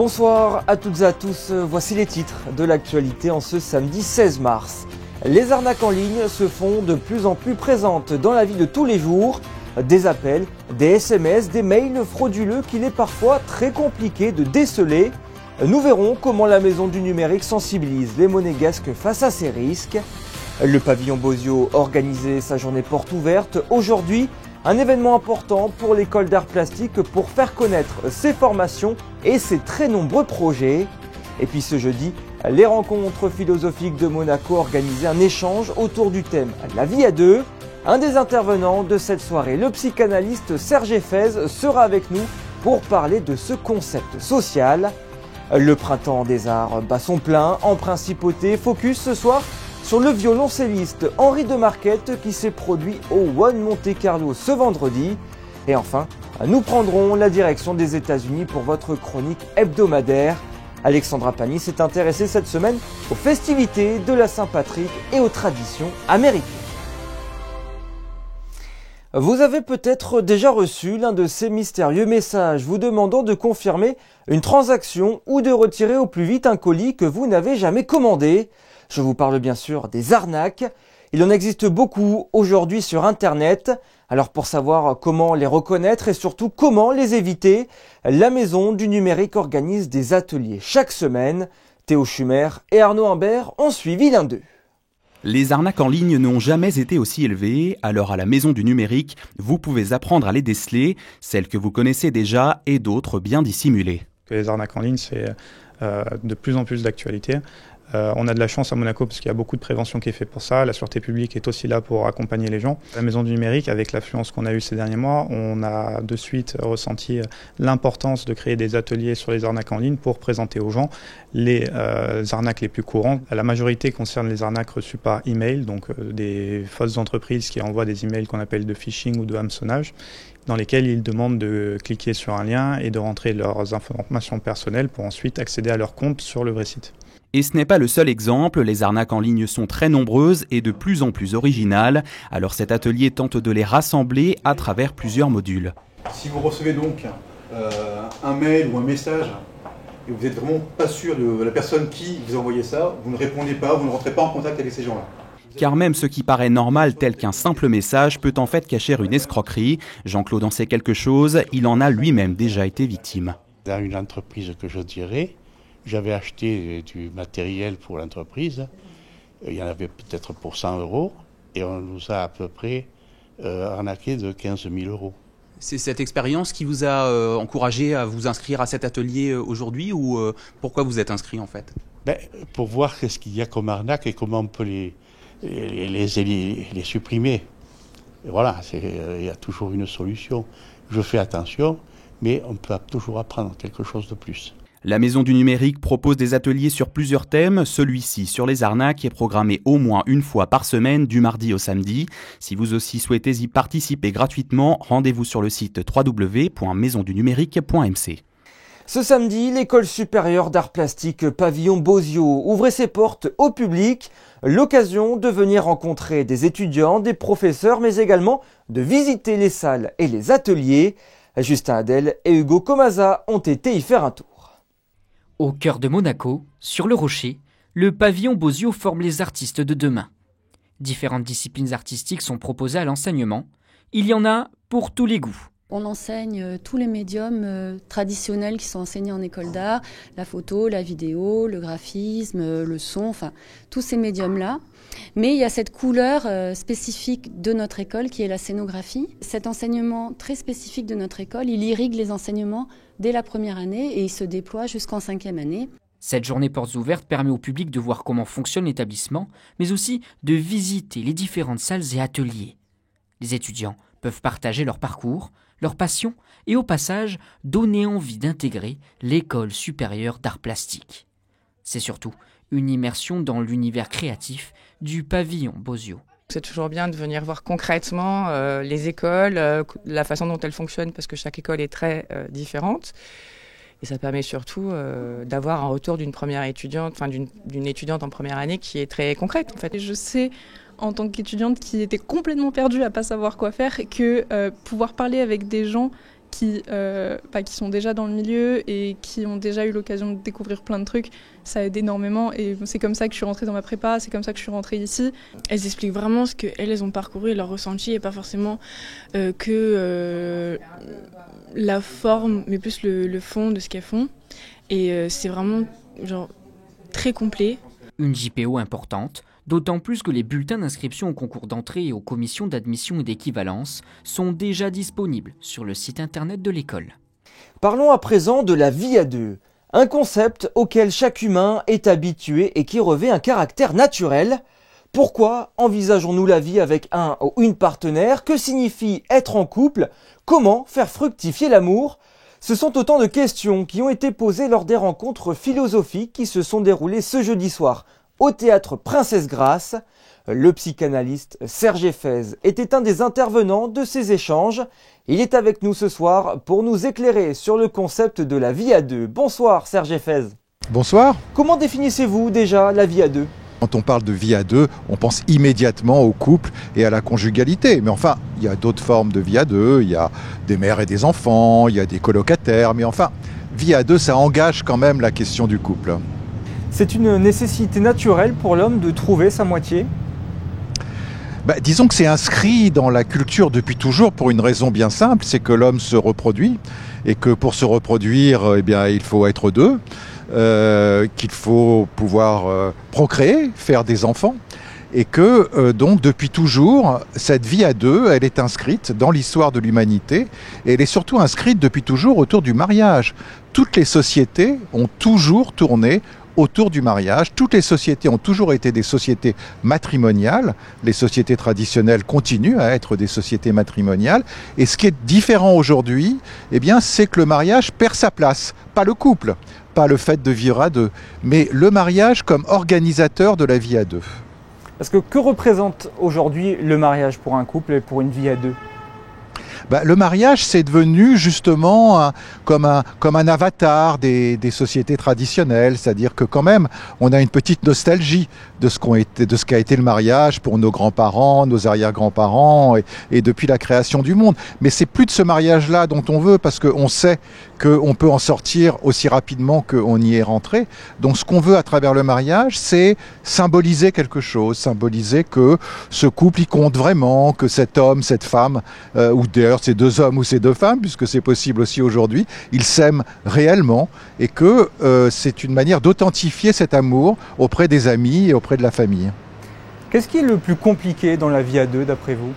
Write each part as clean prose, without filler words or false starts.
Bonsoir à toutes et à tous, voici les titres de l'actualité en ce samedi 16 mars. Les arnaques en ligne se font de plus en plus présentes dans la vie de tous les jours. Des appels, des SMS, des mails frauduleux qu'il est parfois très compliqué de déceler. Nous verrons comment la Maison du Numérique sensibilise les monégasques face à ces risques. Le pavillon Bozio organisait sa journée porte ouverte. Aujourd'hui, un événement important pour l'école d'art plastique pour faire connaître ses formations et ses très nombreux projets. Et puis ce jeudi, les rencontres philosophiques de Monaco organisaient un échange autour du thème « La vie à deux ». Un des intervenants de cette soirée, le psychanalyste Serge Effez, sera avec nous pour parler de ce concept social. Le printemps des arts bat son plein en principauté. Focus ce soir sur le violoncelliste Henri de Marquette qui s'est produit au One Monte Carlo ce vendredi. Et enfin, nous prendrons la direction des États-Unis pour votre chronique hebdomadaire. Alexandra Pani s'est intéressée cette semaine aux festivités de la Saint-Patrick et aux traditions américaines. Vous avez peut-être déjà reçu l'un de ces mystérieux messages vous demandant de confirmer une transaction ou de retirer au plus vite un colis que vous n'avez jamais commandé. Je vous parle bien sûr des arnaques. Il en existe beaucoup aujourd'hui sur Internet. Alors pour savoir comment les reconnaître et surtout comment les éviter, la Maison du Numérique organise des ateliers chaque semaine. Théo Schumer et Arnaud Imbert ont suivi l'un d'eux. Les arnaques en ligne n'ont jamais été aussi élevées, alors à la Maison du Numérique, vous pouvez apprendre à les déceler, celles que vous connaissez déjà et d'autres bien dissimulées. Les arnaques en ligne, c'est de plus en plus d'actualité. On a de la chance à Monaco parce qu'il y a beaucoup de prévention qui est faite pour ça. La sûreté publique est aussi là pour accompagner les gens. La Maison du Numérique, avec l'affluence qu'on a eue ces derniers mois, on a de suite ressenti l'importance de créer des ateliers sur les arnaques en ligne pour présenter aux gens les arnaques les plus courantes. La majorité concerne les arnaques reçues par email, donc des fausses entreprises qui envoient des emails qu'on appelle de phishing ou de hameçonnage, dans lesquels ils demandent de cliquer sur un lien et de rentrer leurs informations personnelles pour ensuite accéder à leur compte sur le vrai site. Et ce n'est pas le seul exemple, les arnaques en ligne sont très nombreuses et de plus en plus originales. Alors cet atelier tente de les rassembler à travers plusieurs modules. Si vous recevez donc un mail ou un message et vous n'êtes vraiment pas sûr de la personne qui vous a envoyé ça, vous ne répondez pas, vous ne rentrez pas en contact avec ces gens-là. Car même ce qui paraît normal tel qu'un simple message peut en fait cacher une escroquerie. Jean-Claude en sait quelque chose, il en a lui-même déjà été victime. Dans une entreprise que je dirais, j'avais acheté du matériel pour l'entreprise, il y en avait peut-être pour 100 € et on nous a à peu près arnaqué de 15 000 €. C'est cette expérience qui vous a encouragé à vous inscrire à cet atelier aujourd'hui ou pourquoi vous êtes inscrit en fait ? Pour voir ce qu'il y a comme arnaque et comment on peut les supprimer. Et voilà, il y a toujours une solution. Je fais attention, mais on peut toujours apprendre quelque chose de plus. La Maison du Numérique propose des ateliers sur plusieurs thèmes. Celui-ci sur les arnaques est programmé au moins une fois par semaine, du mardi au samedi. Si vous aussi souhaitez y participer gratuitement, rendez-vous sur le site www.maisondunumérique.mc. Ce samedi, l'école supérieure d'art plastique Pavillon Bozio ouvrait ses portes au public. L'occasion de venir rencontrer des étudiants, des professeurs, mais également de visiter les salles et les ateliers. Justin Adel et Hugo Comaza ont été y faire un tour. Au cœur de Monaco, sur le rocher, le pavillon Bozio forme les artistes de demain. Différentes disciplines artistiques sont proposées à l'enseignement. Il y en a pour tous les goûts. On enseigne tous les médiums traditionnels qui sont enseignés en école d'art, la photo, la vidéo, le graphisme, le son, enfin tous ces médiums-là. Mais il y a cette couleur spécifique de notre école qui est la scénographie. Cet enseignement très spécifique de notre école, il irrigue les enseignements dès la première année et il se déploie jusqu'en 5e année. Cette journée portes ouvertes permet au public de voir comment fonctionne l'établissement, mais aussi de visiter les différentes salles et ateliers. Les étudiants peuvent partager leur parcours, leur passion et au passage donner envie d'intégrer l'école supérieure d'art plastique. C'est surtout une immersion dans l'univers créatif du pavillon Bozio. C'est toujours bien de venir voir concrètement les écoles, la façon dont elles fonctionnent parce que chaque école est très différente. Et ça permet surtout d'avoir un retour d'une première étudiante, enfin d'une étudiante en première année qui est très concrète en fait. Je sais en tant qu'étudiante qui était complètement perdue à pas savoir quoi faire que pouvoir parler avec des gens qui sont déjà dans le milieu et qui ont déjà eu l'occasion de découvrir plein de trucs, ça aide énormément. Et c'est comme ça que je suis rentrée dans ma prépa, c'est comme ça que je suis rentrée ici. Elles expliquent vraiment ce qu'elles ont parcouru et leur ressenti, et pas forcément que la forme, mais plus le fond de ce qu'elles font. Et c'est vraiment très complet. Une JPO importante, d'autant plus que les bulletins d'inscription au concours d'entrée et aux commissions d'admission et d'équivalence sont déjà disponibles sur le site internet de l'école. Parlons à présent de la vie à deux, un concept auquel chaque humain est habitué et qui revêt un caractère naturel. Pourquoi envisageons-nous la vie avec un ou une partenaire? Que signifie être en couple? Comment faire fructifier l'amour? Ce sont autant de questions qui ont été posées lors des rencontres philosophiques qui se sont déroulées ce jeudi soir au théâtre Princesse Grace. Le psychanalyste Serge Effez était un des intervenants de ces échanges. Il est avec nous ce soir pour nous éclairer sur le concept de la vie à deux. Bonsoir Serge Effez. Bonsoir. Comment définissez-vous déjà la vie à deux? Quand on parle de vie à deux, on pense immédiatement au couple et à la conjugalité. Mais enfin, il y a d'autres formes de vie à deux. Il y a des mères et des enfants, il y a des colocataires. Mais enfin, vie à deux, ça engage quand même la question du couple. C'est une nécessité naturelle pour l'homme de trouver sa moitié? Disons que c'est inscrit dans la culture depuis toujours pour une raison bien simple, c'est que l'homme se reproduit et que pour se reproduire, il faut être deux, qu'il faut pouvoir procréer, faire des enfants. Et que donc depuis toujours, cette vie à deux, elle est inscrite dans l'histoire de l'humanité et elle est surtout inscrite depuis toujours autour du mariage. Toutes les sociétés ont toujours tourné autour du mariage. Toutes les sociétés ont toujours été des sociétés matrimoniales. Les sociétés traditionnelles continuent à être des sociétés matrimoniales. Et ce qui est différent aujourd'hui, c'est que le mariage perd sa place. Pas le couple, pas le fait de vivre à deux, mais le mariage comme organisateur de la vie à deux. Parce que représente aujourd'hui le mariage pour un couple et pour une vie à deux? Le mariage, c'est devenu justement comme un avatar des sociétés traditionnelles, c'est-à-dire que quand même, on a une petite nostalgie de ce qu'a été le mariage pour nos grands-parents, nos arrière-grands-parents et depuis la création du monde. Mais c'est plus de ce mariage-là dont on veut, parce qu'on sait qu'on peut en sortir aussi rapidement qu'on y est rentré. Donc ce qu'on veut à travers le mariage, c'est symboliser quelque chose, symboliser que ce couple, il compte vraiment, que cet homme, cette femme, ou d'ailleurs ces deux hommes ou ces deux femmes, puisque c'est possible aussi aujourd'hui, ils s'aiment réellement et que c'est une manière d'authentifier cet amour auprès des amis et auprès de la famille. Qu'est-ce qui est le plus compliqué dans la vie à deux d'après vous?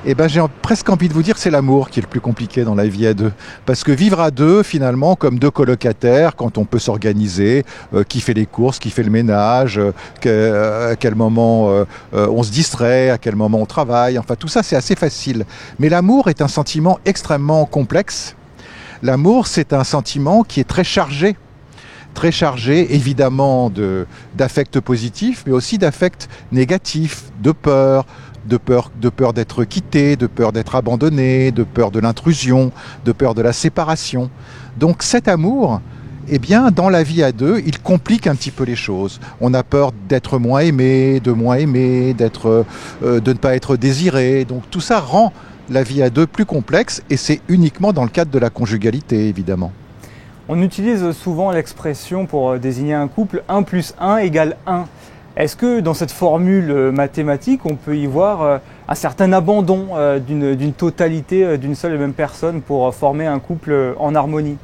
J'ai presque envie de vous dire que c'est l'amour qui est le plus compliqué dans la vie à deux. Parce que vivre à deux, finalement, comme deux colocataires, quand on peut s'organiser, qui fait les courses, qui fait le ménage, à quel moment on se distrait, à quel moment on travaille, enfin tout ça c'est assez facile. Mais l'amour est un sentiment extrêmement complexe. L'amour, c'est un sentiment qui est très chargé évidemment d'affects positifs, mais aussi d'affects négatifs, de peur d'être quitté, de peur d'être abandonné, de peur de l'intrusion, de peur de la séparation. Donc cet amour, dans la vie à deux, il complique un petit peu les choses. On a peur d'être moins aimé, de ne pas être désiré. Donc tout ça rend la vie à deux plus complexe et c'est uniquement dans le cadre de la conjugalité, évidemment. On utilise souvent l'expression pour désigner un couple 1 + 1 = 1. Est-ce que dans cette formule mathématique, on peut y voir un certain abandon d'une totalité d'une seule et même personne pour former un couple en harmonie?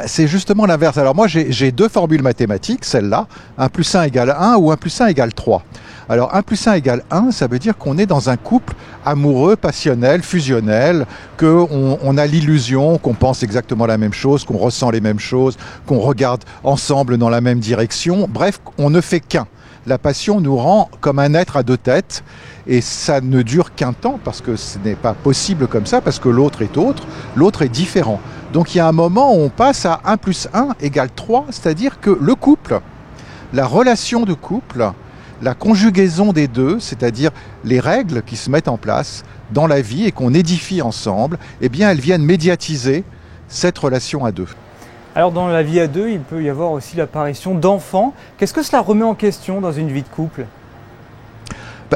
C'est justement l'inverse. Alors moi j'ai deux formules mathématiques, celle-là, 1 + 1 = 1 ou 1 + 1 = 3. Alors 1 + 1 = 1, ça veut dire qu'on est dans un couple amoureux, passionnel, fusionnel, qu'on a l'illusion qu'on pense exactement la même chose, qu'on ressent les mêmes choses, qu'on regarde ensemble dans la même direction. Bref, on ne fait qu'un. La passion nous rend comme un être à deux têtes et ça ne dure qu'un temps parce que ce n'est pas possible comme ça, parce que l'autre est autre, l'autre est différent. Donc il y a un moment où on passe à 1 + 1 = 3, c'est-à-dire que le couple, la relation de couple, la conjugaison des deux, c'est-à-dire les règles qui se mettent en place dans la vie et qu'on édifie ensemble, elles viennent médiatiser cette relation à deux. Alors dans la vie à deux, il peut y avoir aussi l'apparition d'enfants. Qu'est-ce que cela remet en question dans une vie de couple?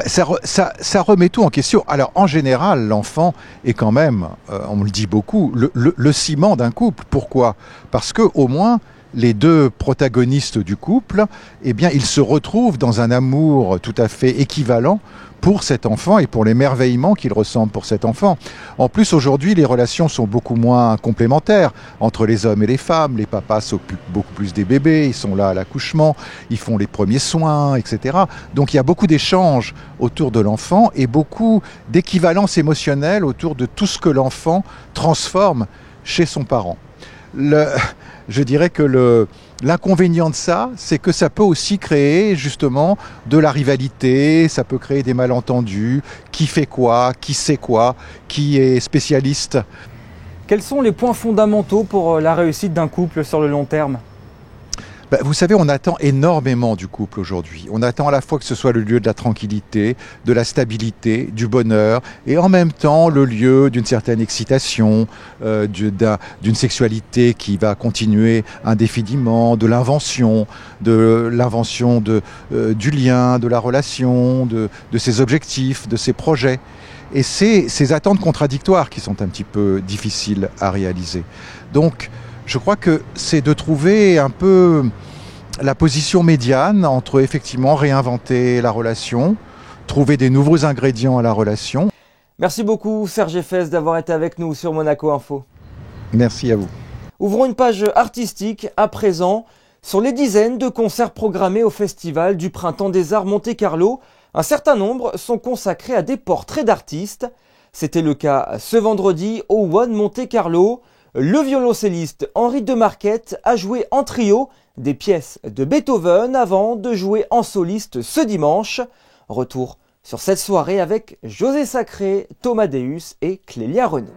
Ça remet tout en question. Alors en général, l'enfant est quand même, on me le dit beaucoup, le ciment d'un couple. Pourquoi? Parce que au moins les deux protagonistes du couple, eh bien, ils se retrouvent dans un amour tout à fait équivalent pour cet enfant et pour l'émerveillement qu'il ressentent pour cet enfant. En plus, aujourd'hui, les relations sont beaucoup moins complémentaires entre les hommes et les femmes. Les papas s'occupent beaucoup plus des bébés, ils sont là à l'accouchement, ils font les premiers soins, etc. Donc il y a beaucoup d'échanges autour de l'enfant et beaucoup d'équivalence émotionnelle autour de tout ce que l'enfant transforme chez son parent. Je dirais que l'inconvénient de ça, c'est que ça peut aussi créer justement de la rivalité, ça peut créer des malentendus, qui fait quoi, qui sait quoi, qui est spécialiste. Quels sont les points fondamentaux pour la réussite d'un couple sur le long terme ? Vous savez, on attend énormément du couple aujourd'hui. On attend à la fois que ce soit le lieu de la tranquillité, de la stabilité, du bonheur, et en même temps le lieu d'une certaine excitation, d'une sexualité qui va continuer indéfiniment, de l'invention du lien, de la relation, de ses objectifs, de ses projets. Et c'est ces attentes contradictoires qui sont un petit peu difficiles à réaliser. Donc, je crois que c'est de trouver un peu la position médiane entre effectivement réinventer la relation, trouver des nouveaux ingrédients à la relation. Merci beaucoup Serge Effès d'avoir été avec nous sur Monaco Info. Merci à vous. Ouvrons une page artistique à présent. Sur les dizaines de concerts programmés au Festival du Printemps des Arts Monte-Carlo, un certain nombre sont consacrés à des portraits d'artistes. C'était le cas ce vendredi au One Monte-Carlo. Le violoncelliste Henri de Marquette a joué en trio des pièces de Beethoven avant de jouer en soliste ce dimanche. Retour sur cette soirée avec José Sacré, Thomas Deus et Clélia Renaud.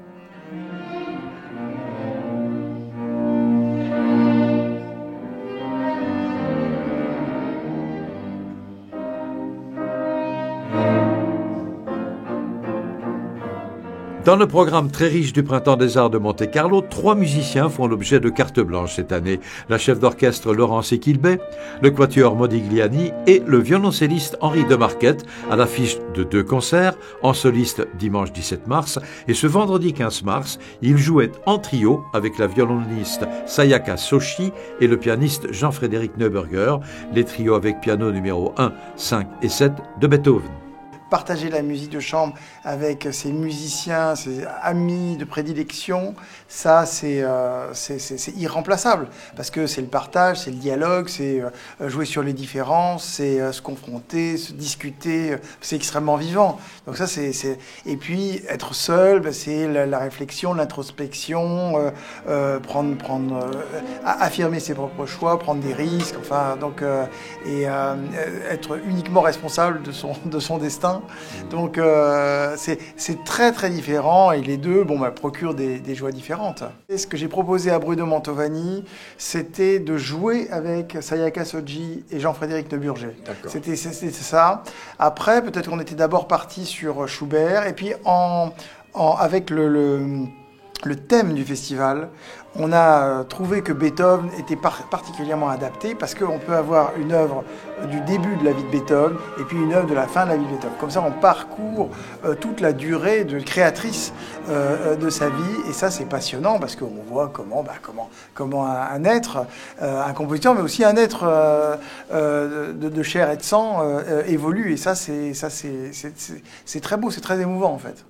Dans le programme très riche du Printemps des Arts de Monte-Carlo, 3 musiciens font l'objet de carte blanche cette année. La chef d'orchestre Laurence Equilbet, le quatuor Modigliani et le violoncelliste Henri de Marquette à l'affiche de 2 concerts, en soliste dimanche 17 mars et ce vendredi 15 mars, ils jouaient en trio avec la violoniste Sayaka Soshi et le pianiste Jean-Frédéric Neuberger, les trios avec piano numéro 1, 5 et 7 de Beethoven. Partager la musique de chambre avec ses musiciens, ses amis de prédilection, ça c'est irremplaçable parce que c'est le partage, c'est le dialogue, c'est jouer sur les différences, c'est se confronter, se discuter, c'est extrêmement vivant. Donc ça et puis être seul, c'est la réflexion, l'introspection, affirmer ses propres choix, prendre des risques, enfin donc être uniquement responsable de son destin. Donc c'est très très différent et les deux procurent des joies différentes. Et ce que j'ai proposé à Bruno Mantovani, c'était de jouer avec Sayaka Soji et Jean-Frédéric Neuburger. C'était ça. Après, peut-être qu'on était d'abord parti sur Schubert et puis avec le thème du festival, on a trouvé que Beethoven était particulièrement adapté parce qu'on peut avoir une œuvre du début de la vie de Beethoven et puis une œuvre de la fin de la vie de Beethoven. Comme ça, on parcourt toute la durée de créatrice de sa vie et ça, c'est passionnant parce qu'on voit comment un être, un compositeur, mais aussi un être de chair et de sang évolue et ça, c'est très beau, c'est très émouvant en fait.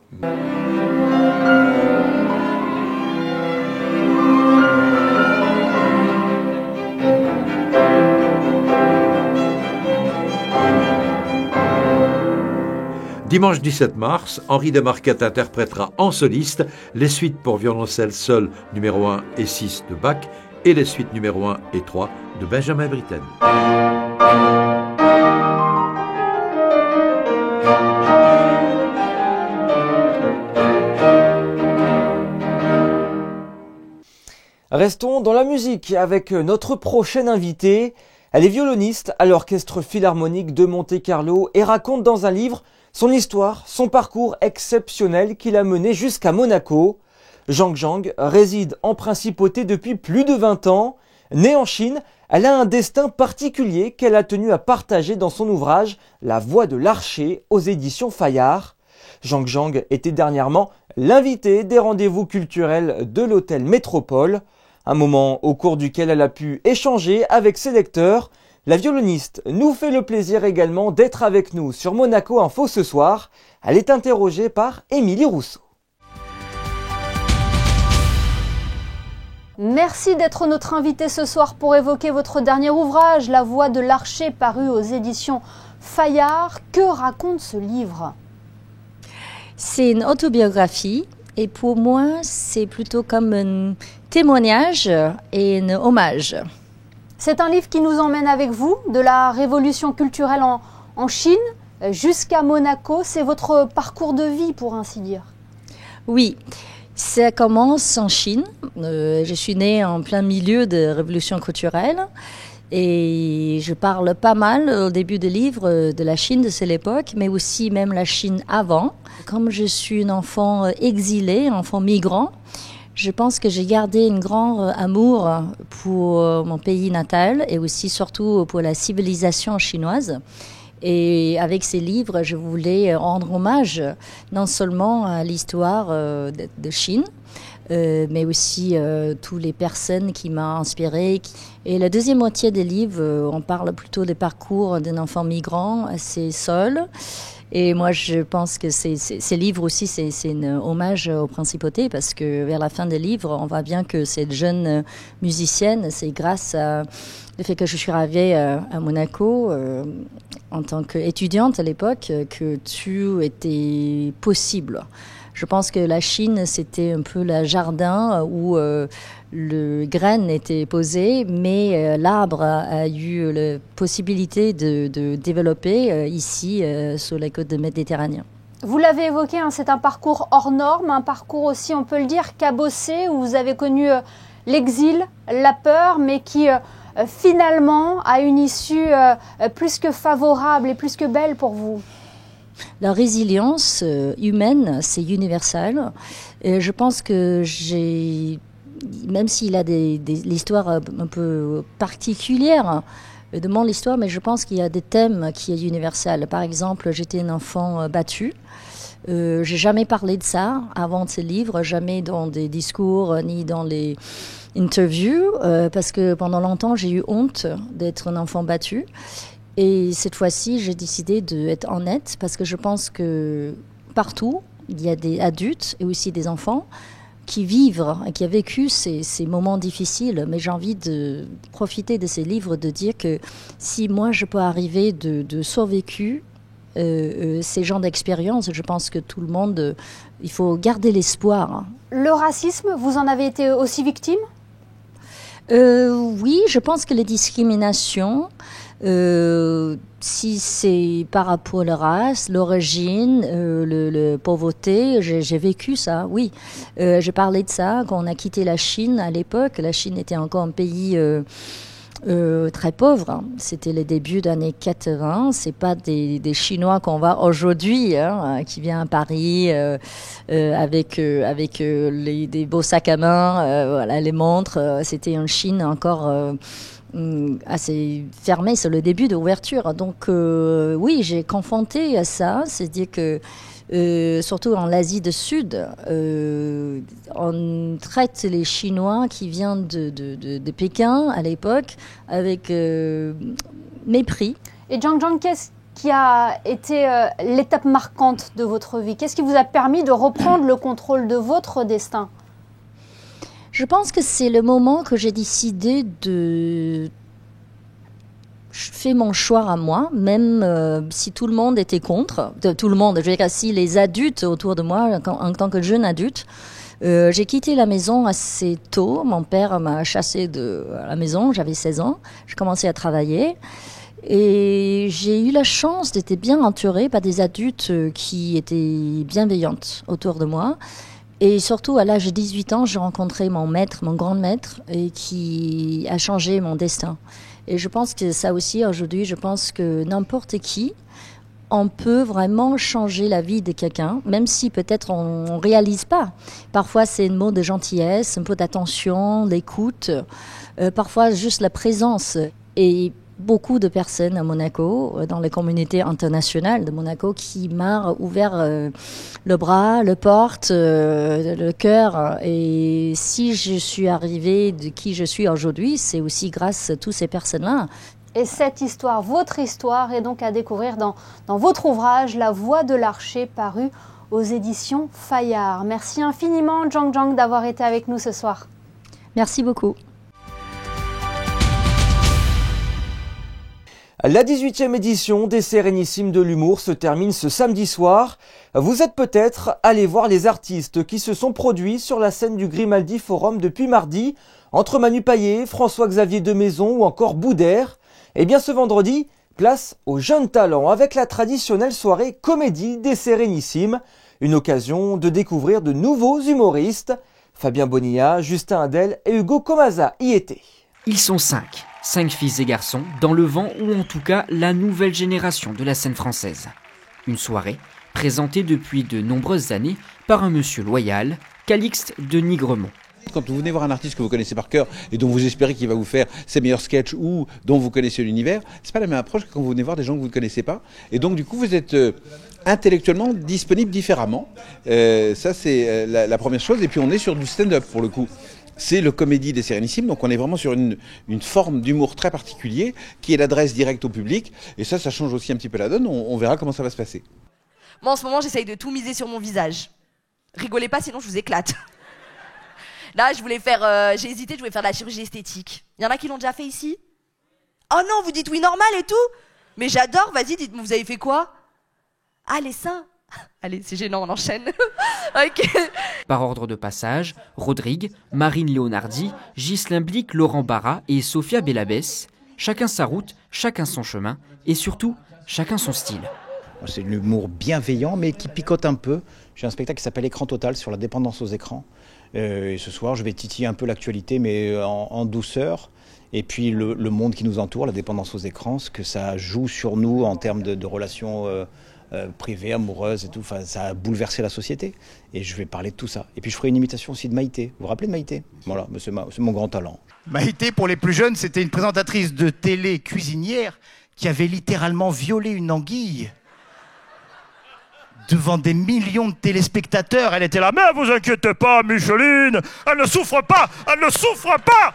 Dimanche 17 mars, Henri de Marquette interprétera en soliste les suites pour violoncelle seul numéro 1 et 6 de Bach et les suites numéro 1 et 3 de Benjamin Britten. Restons dans la musique avec notre prochaine invitée. Elle est violoniste à l'Orchestre Philharmonique de Monte-Carlo et raconte dans un livre son histoire, son parcours exceptionnel qui l'a mené jusqu'à Monaco. Zhang Zhang réside en principauté depuis plus de 20 ans. Née en Chine, elle a un destin particulier qu'elle a tenu à partager dans son ouvrage La Voix de l'archer aux éditions Fayard. Zhang Zhang était dernièrement l'invitée des rendez-vous culturels de l'hôtel Métropole, un moment au cours duquel elle a pu échanger avec ses lecteurs. La violoniste nous fait le plaisir également d'être avec nous sur Monaco Info ce soir. Elle est interrogée par Émilie Rousseau. Merci d'être notre invité ce soir pour évoquer votre dernier ouvrage, La Voix de l'archer, paru aux éditions Fayard. Que raconte ce livre ? C'est une autobiographie et pour moi, c'est plutôt comme un témoignage et un hommage. C'est un livre qui nous emmène avec vous, de la révolution culturelle en Chine jusqu'à Monaco. C'est votre parcours de vie, pour ainsi dire. Oui. Ça commence en Chine. Je suis née en plein milieu de révolution culturelle et je parle pas mal au début du livre de la Chine de cette époque, mais aussi même la Chine avant. Comme je suis une enfant exilée, enfant migrant, je pense que j'ai gardé un grand amour pour mon pays natal et aussi surtout pour la civilisation chinoise. Et avec ces livres, je voulais rendre hommage non seulement à l'histoire de Chine, mais aussi toutes les personnes qui m'ont inspirée. Et la deuxième moitié des livres, on parle plutôt des parcours d'un enfant migrant assez seul. Et moi, je pense que ces livres aussi, c'est un hommage aux principautés parce que vers la fin des livres, on voit bien que cette jeune musicienne, c'est grâce à le fait que je suis arrivée à Monaco en tant qu'étudiante à l'époque que tout était possible. Je pense que la Chine, c'était un peu le jardin où le grain était posé, mais l'arbre a eu la possibilité de développer ici sur la côte méditerranéenne. Vous l'avez évoqué, hein, c'est un parcours hors norme, un parcours aussi, on peut le dire, cabossé, où vous avez connu l'exil, la peur, mais qui finalement a une issue plus que favorable et plus que belle pour vous. La résilience humaine, c'est universel. Et je pense que même s'il a l'histoire un peu particulière de mon histoire, mais je pense qu'il y a des thèmes qui sont universels. Par exemple, j'étais un enfant battu. J'ai jamais parlé de ça avant ce livre, jamais dans des discours ni dans les interviews, parce que pendant longtemps, j'ai eu honte d'être un enfant battu. Et cette fois-ci, j'ai décidé d'être honnête parce que je pense que partout, il y a des adultes et aussi des enfants qui vivent et qui ont vécu ces moments difficiles. Mais j'ai envie de profiter de ces livres, de dire que si moi, je peux arriver de survécu ces genres d'expériences, je pense que tout le monde, il faut garder l'espoir. Le racisme, vous en avez été aussi victime ? Oui, je pense que les discriminations... si c'est par rapport à la race, l'origine, la pauvreté, j'ai vécu ça, oui. J'ai parlé de ça quand on a quitté la Chine à l'époque. La Chine était encore un pays très pauvre. C'était les débuts des années 80. C'est pas des Chinois qu'on voit aujourd'hui, hein, qui viennent à Paris avec des beaux sacs à main, voilà, les montres. C'était une Chine encore... assez fermé, c'est le début d'ouverture. Donc oui, j'ai confronté à ça, c'est-à-dire que surtout en Asie du Sud, on traite les Chinois qui viennent de Pékin à l'époque avec mépris. Et Zhang Zhang, qu'est-ce qui a été l'étape marquante de votre vie ? Qu'est-ce qui vous a permis de reprendre le contrôle de votre destin ? Je pense que c'est le moment que j'ai décidé de faire mon choix à moi, même si tout le monde était contre. Tout le monde, je veux dire, si les adultes autour de moi, en tant que jeune adulte, j'ai quitté la maison assez tôt. Mon père m'a chassée de la maison, j'avais 16 ans. J'ai commencé à travailler. Et j'ai eu la chance d'être bien entourée par des adultes qui étaient bienveillantes autour de moi. Et surtout, à l'âge de 18 ans, j'ai rencontré mon maître, mon grand maître, et qui a changé mon destin. Et je pense que ça aussi, aujourd'hui, je pense que n'importe qui, on peut vraiment changer la vie de quelqu'un, même si peut-être on ne réalise pas. Parfois, c'est un mot de gentillesse, un peu d'attention, d'écoute, parfois juste la présence. Et beaucoup de personnes à Monaco, dans les communautés internationales de Monaco, qui m'ont ouvert le bras, le porte, le cœur. Et si je suis arrivée de qui je suis aujourd'hui, c'est aussi grâce à toutes ces personnes-là. Et cette histoire, votre histoire, est donc à découvrir dans votre ouvrage La Voix de l'Archer, paru aux éditions Fayard. Merci infiniment, Zhang Zhang, d'avoir été avec nous ce soir. Merci beaucoup. La 18e édition des Sérénissimes de l'humour se termine ce samedi soir. Vous êtes peut-être allés voir les artistes qui se sont produits sur la scène du Grimaldi Forum depuis mardi, entre Manu Payet, François-Xavier de Maison ou encore Boudère. Et bien ce vendredi, place aux jeunes talents avec la traditionnelle soirée comédie des Sérénissimes. Une occasion de découvrir de nouveaux humoristes. Fabien Bonilla, Justin Hadel et Hugo Comasa y étaient. Ils sont 5 filles et garçons, dans le vent ou en tout cas la nouvelle génération de la scène française. Une soirée présentée depuis de nombreuses années par un monsieur loyal, Calixte de Nigremont. Quand vous venez voir un artiste que vous connaissez par cœur et dont vous espérez qu'il va vous faire ses meilleurs sketchs ou dont vous connaissez l'univers, c'est pas la même approche que quand vous venez voir des gens que vous ne connaissez pas. Et donc du coup vous êtes intellectuellement disponible différemment. Ça c'est la première chose. Et puis on est sur du stand-up pour le coup. C'est le comédie des Sérénissimes, donc on est vraiment sur une forme d'humour très particulier qui est l'adresse directe au public. Et ça change aussi un petit peu la donne. On verra comment ça va se passer. Moi en ce moment j'essaye de tout miser sur mon visage. Rigolez pas sinon je vous éclate. Là, j'ai hésité, je voulais faire de la chirurgie esthétique. Il y en a qui l'ont déjà fait ici? Oh non, vous dites oui normal et tout? Mais j'adore, vas-y, dites-moi, vous avez fait quoi? Ah, les seins. Allez, c'est gênant, on enchaîne. Ok. Par ordre de passage, Rodrigue, Marine Leonardi, Ghislain Blic, Laurent Barra et Sophia Bellabès, chacun sa route, chacun son chemin et surtout, chacun son style. C'est de l'humour bienveillant mais qui picote un peu. J'ai un spectacle qui s'appelle Écran Total sur la dépendance aux écrans. Et ce soir, je vais titiller un peu l'actualité, mais en douceur. Et puis le monde qui nous entoure, la dépendance aux écrans, ce que ça joue sur nous en termes de relations privées, amoureuses et tout. Enfin, ça a bouleversé la société. Et je vais parler de tout ça. Et puis je ferai une imitation aussi de Maïté. Vous vous rappelez de Maïté? Voilà, c'est mon grand talent. Maïté, pour les plus jeunes, c'était une présentatrice de télé cuisinière qui avait littéralement violé une anguille. Devant des millions de téléspectateurs, elle était là. Mais vous inquiétez pas, Micheline, elle ne souffre pas, elle ne souffre pas.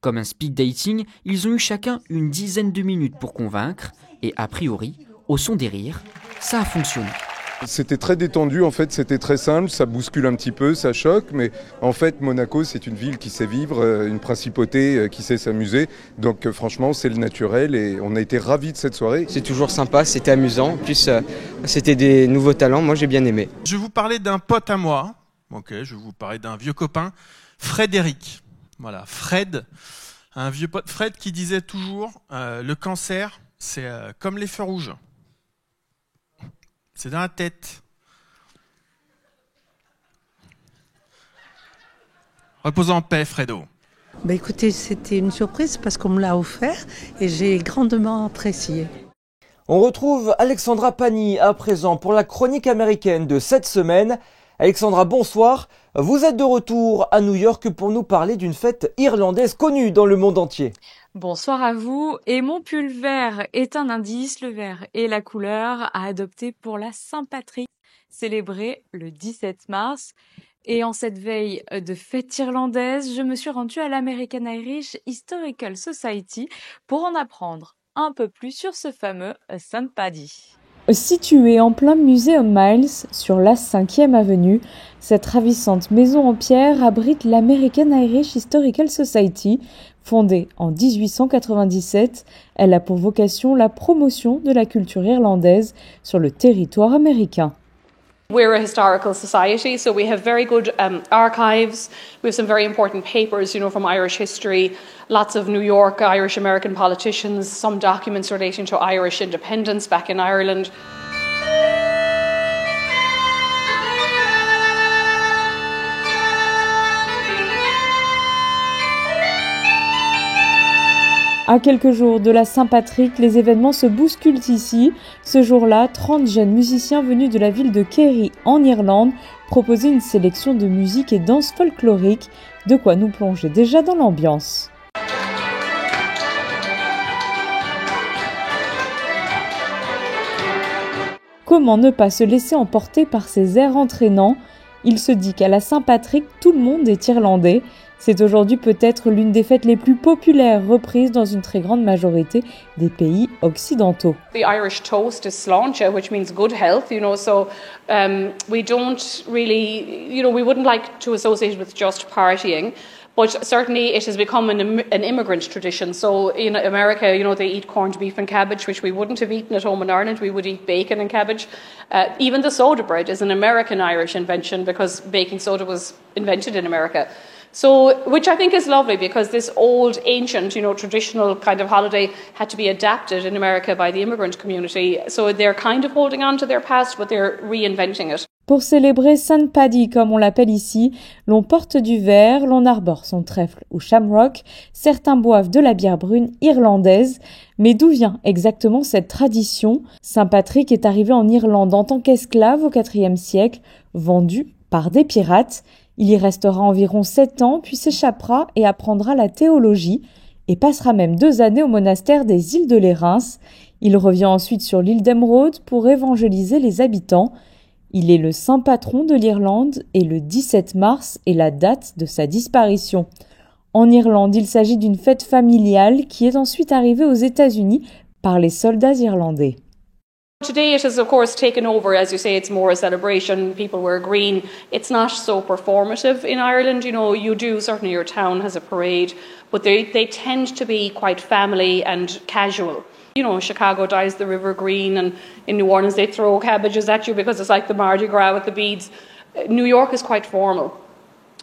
Comme un speed dating, ils ont eu chacun une dizaine de minutes pour convaincre, et a priori, au son des rires, ça a fonctionné. C'était très détendu, en fait, c'était très simple, ça bouscule un petit peu, ça choque, mais en fait, Monaco, c'est une ville qui sait vivre, une principauté qui sait s'amuser, donc franchement, c'est le naturel et on a été ravis de cette soirée. C'est toujours sympa, c'était amusant, en plus, c'était des nouveaux talents, moi j'ai bien aimé. Je vais vous parler d'un pote à moi, je vais vous parler d'un vieux copain, Frédéric. Voilà, Fred, un vieux pote, Fred qui disait toujours, le cancer, c'est comme les feux rouges. C'est dans la tête. Repose en paix, Fredo. Écoutez, c'était une surprise parce qu'on me l'a offert et j'ai grandement apprécié. On retrouve Alexandra Pani à présent pour la chronique américaine de cette semaine. Alexandra, bonsoir. Vous êtes de retour à New York pour nous parler d'une fête irlandaise connue dans le monde entier. Bonsoir à vous. Et mon pull vert est un indice. Le vert est la couleur à adopter pour la Saint-Patrick, célébrée le 17 mars. Et en cette veille de fête irlandaise, je me suis rendue à l'American Irish Historical Society pour en apprendre un peu plus sur ce fameux St. Paddy. Située en plein Muséum Miles, sur la 5e avenue, cette ravissante maison en pierre abrite l'American Irish Historical Society. Fondée en 1897, elle a pour vocation la promotion de la culture irlandaise sur le territoire américain. We're a historical society, so we have very good archives. We have some very important papers, from Irish history, lots of New York Irish American politicians, some documents relating to Irish independence back in Ireland. À quelques jours de la Saint-Patrick, les événements se bousculent ici. Ce jour-là, 30 jeunes musiciens venus de la ville de Kerry en Irlande proposaient une sélection de musique et danse folklorique, de quoi nous plonger déjà dans l'ambiance. Comment ne pas se laisser emporter par ces airs entraînants? Il se dit qu'à la Saint-Patrick, tout le monde est irlandais. C'est aujourd'hui peut-être l'une des fêtes les plus populaires reprises dans une très grande majorité des pays occidentaux. The Irish toast is sláinte, which means good health, so we don't really, we wouldn't like to associate it with just partying. But certainly it has become an immigrant tradition. So in America, they eat corned beef and cabbage, which we wouldn't have eaten at home in Ireland. We would eat bacon and cabbage. Even the soda bread is an American-Irish invention because baking soda was invented in America. So, which I think is lovely because this old, ancient, traditional kind of holiday had to be adapted in America by the immigrant community. So they're kind of holding on to their past, but they're reinventing it. Pour célébrer Saint Paddy, comme on l'appelle ici, l'on porte du verre, l'on arbore son trèfle ou shamrock, certains boivent de la bière brune irlandaise. Mais d'où vient exactement cette tradition? Saint Patrick est arrivé en Irlande en tant qu'esclave au IVe siècle, vendu par des pirates. Il y restera environ 7 ans, puis s'échappera et apprendra la théologie, et passera même 2 années au monastère des îles de Lérins. Il revient ensuite sur l'île d'Emeraude pour évangéliser les habitants. Il est le saint patron de l'Irlande et le 17 mars est la date de sa disparition. En Irlande, il s'agit d'une fête familiale qui est ensuite arrivée aux États-Unis par les soldats irlandais. Today it has of course taken over, as you say, it's more a celebration, people wear green. It's not so performative in Ireland, you do, certainly your town has a parade, but they tend to be quite family and casual. Chicago dyes the river green, and in New Orleans they throw cabbages at you because it's like the Mardi Gras with the beads. New York is quite formal.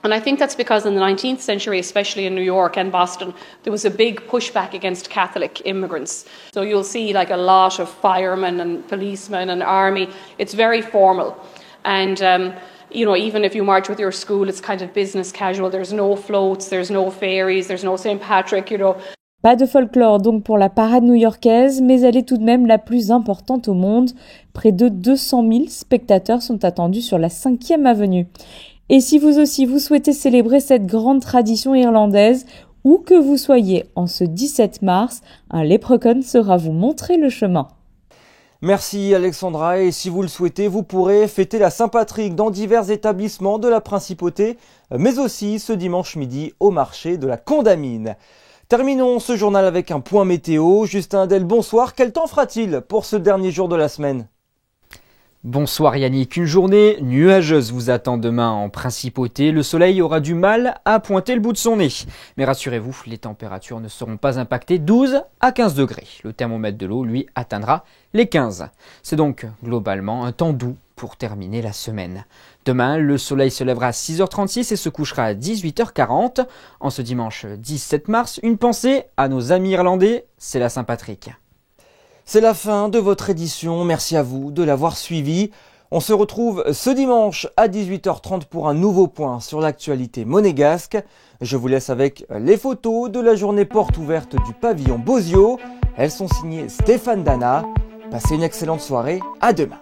And I think that's because in the 19th century, especially in New York and Boston, there was a big pushback against Catholic immigrants. So you'll see like a lot of firemen and policemen and army. It's very formal. And, even if you march with your school, it's kind of business casual. There's no floats, there's no ferries, there's no St. Patrick, Pas de folklore donc pour la parade new-yorkaise, mais elle est tout de même la plus importante au monde. Près de 200 000 spectateurs sont attendus sur la 5e avenue. Et si vous aussi vous souhaitez célébrer cette grande tradition irlandaise, où que vous soyez en ce 17 mars, un leprechaun saura vous montrer le chemin. Merci Alexandra, et si vous le souhaitez, vous pourrez fêter la Saint-Patrick dans divers établissements de la Principauté, mais aussi ce dimanche midi au marché de la Condamine. Terminons ce journal avec un point météo. Justin Adel, bonsoir. Quel temps fera-t-il pour ce dernier jour de la semaine ? Bonsoir Yannick, une journée nuageuse vous attend demain en Principauté. Le soleil aura du mal à pointer le bout de son nez. Mais rassurez-vous, les températures ne seront pas impactées, 12 à 15 degrés. Le thermomètre de l'eau, lui, atteindra les 15. C'est donc globalement un temps doux pour terminer la semaine. Demain, le soleil se lèvera à 6h36 et se couchera à 18h40. En ce dimanche 17 mars, une pensée à nos amis irlandais, c'est la Saint-Patrick. C'est la fin de votre édition, merci à vous de l'avoir suivi. On se retrouve ce dimanche à 18h30 pour un nouveau point sur l'actualité monégasque. Je vous laisse avec les photos de la journée porte ouverte du pavillon Bozio. Elles sont signées Stéphane Dana. Passez une excellente soirée, à demain.